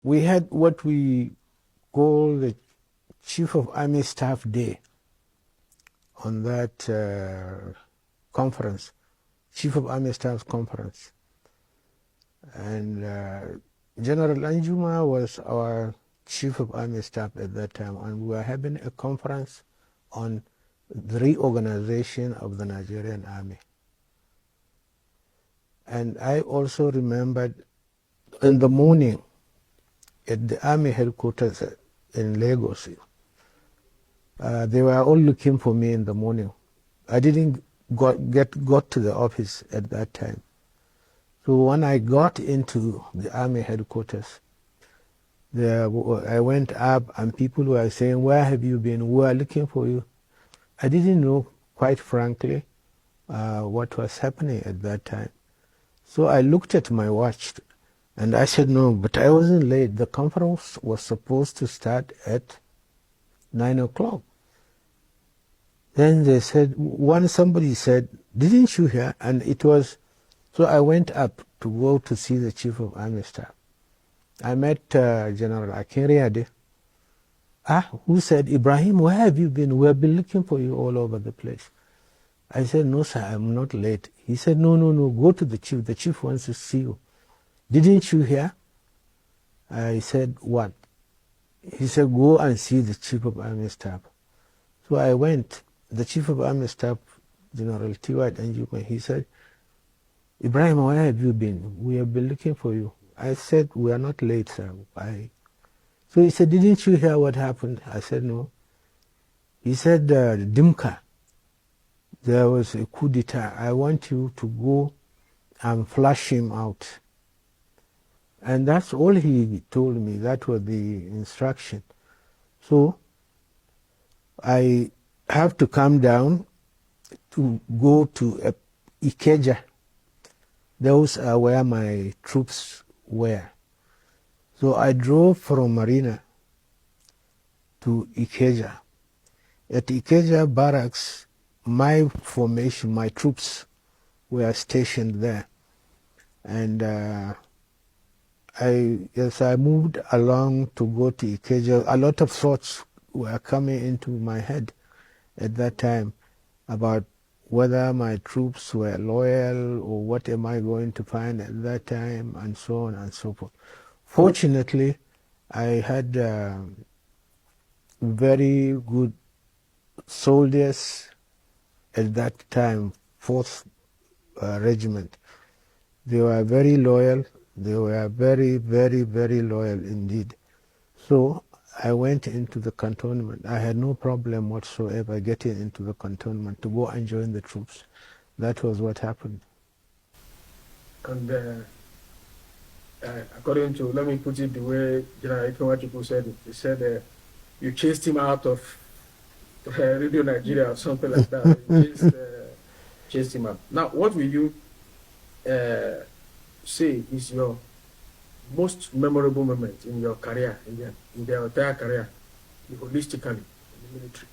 we had what we call the Chief of Army Staff Day on that conference, Chief of Army Staff Conference. And General Anjuma was our Chief of Army Staff at that time, and we were having a conference on the reorganization of the Nigerian Army. And I also remembered in the morning at the Army headquarters in Lagos, they were all looking for me in the morning. I didn't got to the office at that time. So when I got into the Army headquarters, I went up and people were saying, "Where have you been? We are looking for you." I didn't know, quite frankly, what was happening at that time. So I looked at my watch and I said, "No," but I wasn't late. The conference was supposed to start at 9 o'clock. Then they said, somebody said, "Didn't you hear?" And it was, so I went up to go to see the Chief of Army Staff. I met General Akinriade, who said, "Ibrahim, where have you been? We have been looking for you all over the place." I said, "No, sir, I'm not late." He said, No, go to the chief. The chief wants to see you." "Didn't you hear?" I said, "What?" He said, "Go and see the Chief of Army Staff." So I went. The Chief of Army Staff, General T.Y. Danjuma, he said, "Ibrahim, where have you been? We have been looking for you." I said, "We are not late, sir." So he said, "Didn't you hear what happened?" I said, "No." He said, "Dimka, there was a coup d'etat. I want you to go and flush him out." And that's all he told me. That was the instruction. So I have to come down to go to Ikeja. Those are where my troops were. So I drove from Marina to Ikeja. At Ikeja barracks, my formation, my troops were stationed there. And as I moved along to go to Ikeja, a lot of thoughts were coming into my head at that time about whether my troops were loyal or what am I going to find at that time, and so on and so forth. Fortunately, I had very good soldiers at that time, 4th Regiment. They were very loyal. They were very, very, very loyal indeed. So I went into the cantonment. I had no problem whatsoever getting into the cantonment to go and join the troops. That was what happened. And according to, let me put it the way General Ifeanyi said it, he said you chased him out of Radio Nigeria or something like that. You chased him out. Now, what will you say is your most memorable moment in your career, in the entire career, holistically, in the military?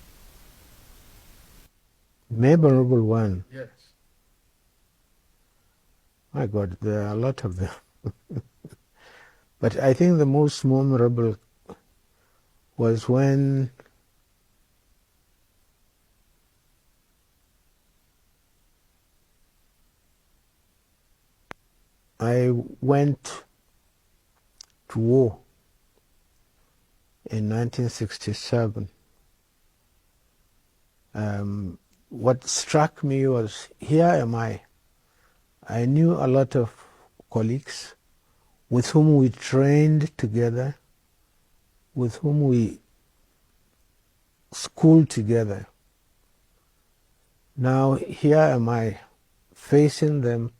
Memorable one? Yes. My God, there are a lot of them. But I think the most memorable was when I went to war in 1967. What struck me was, here am I. I knew a lot of colleagues with whom we trained together, with whom we schooled together. Now here am I facing them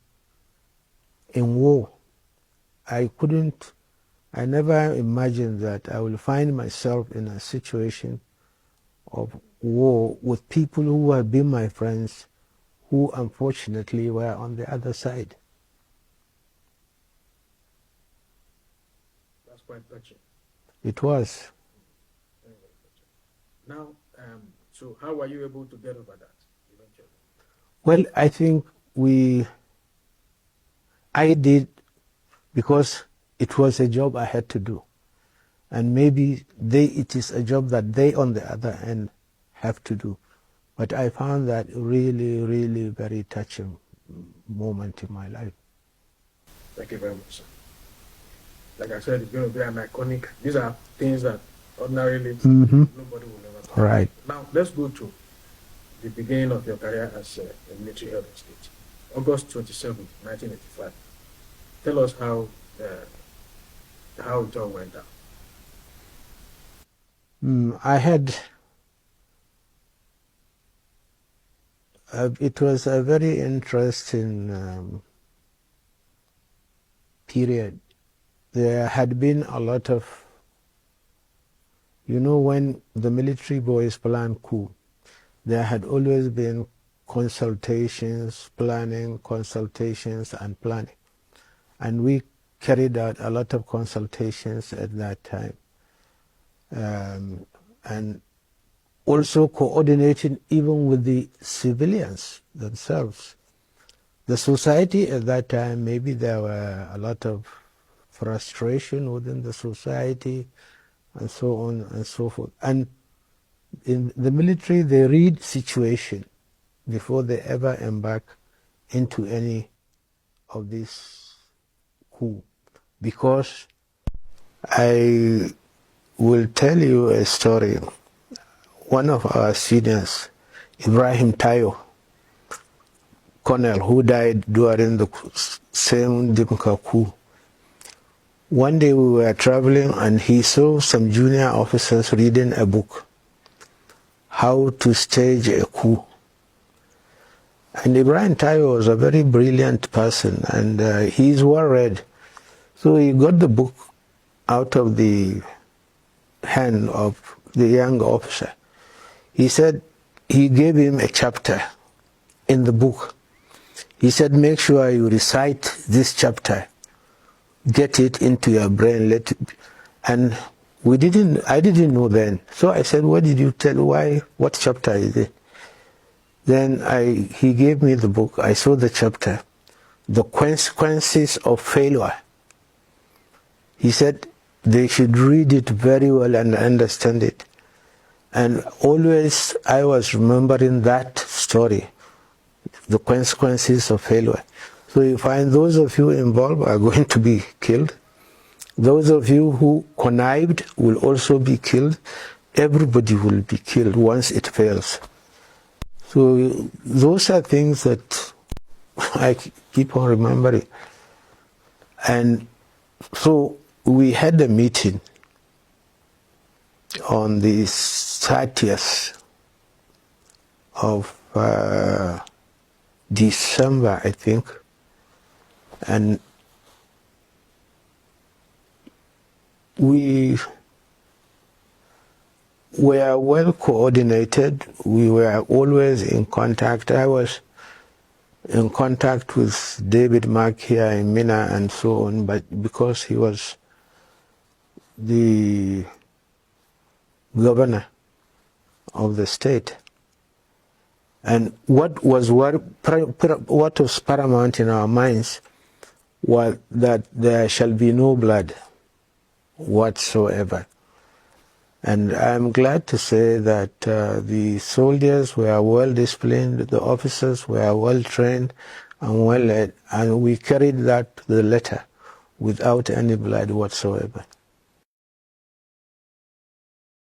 in war. I never imagined that I will find myself in a situation of war with people who have been my friends, who unfortunately were on the other side. That's quite touching. It was. Now, so how were you able to get over that eventually? Well, I think I did, because it was a job I had to do. And maybe it is a job that they, on the other end, have to do. But I found that really, really very touching moment in my life. Thank you very much, sir. Like I said, it's going to be an iconic. These are things that ordinarily nobody will ever do. Right. Now, let's go to the beginning of your career as a military head of state. August 27, 1985. Tell us how it all went down. I had, it was a very interesting period. There had been a lot of, when the military boys plan coup, there had always been consultations, consultations and planning. And we carried out a lot of consultations at that time. And also coordinating even with the civilians themselves. The society at that time, maybe there were a lot of frustration within the society and so on and so forth. And in the military, they read situation before they ever embark into any of this coup. Because I will tell you a story. One of our seniors, Ibrahim Tayo, colonel who died during the same Dimka coup. One day we were traveling and he saw some junior officers reading a book, How to Stage a Coup. And Ibrahim Tayo was a very brilliant person and he's well read. So he got the book out of the hand of the young officer. He said he gave him a chapter in the book. He said, make sure you recite this chapter. Get it into your brain. And I didn't know then. So I said, what did you tell? Why? What chapter is it? Then he gave me the book. I saw the chapter, The Consequences of Failure. He said they should read it very well and understand it. And always I was remembering that story, the consequences of failure. So you find those of you involved are going to be killed. Those of you who connived will also be killed. Everybody will be killed once it fails. So those are things that I keep on remembering. And so we had a meeting on the 30th of December, I think, and we were well coordinated. We were always in contact. I was in contact with David Mark here in Mina and so on, but because he was the governor of the state. And what was paramount in our minds was that there shall be no blood whatsoever. And I'm glad to say that the soldiers were well disciplined, the officers were well trained and well led, and we carried that to the letter without any blood whatsoever.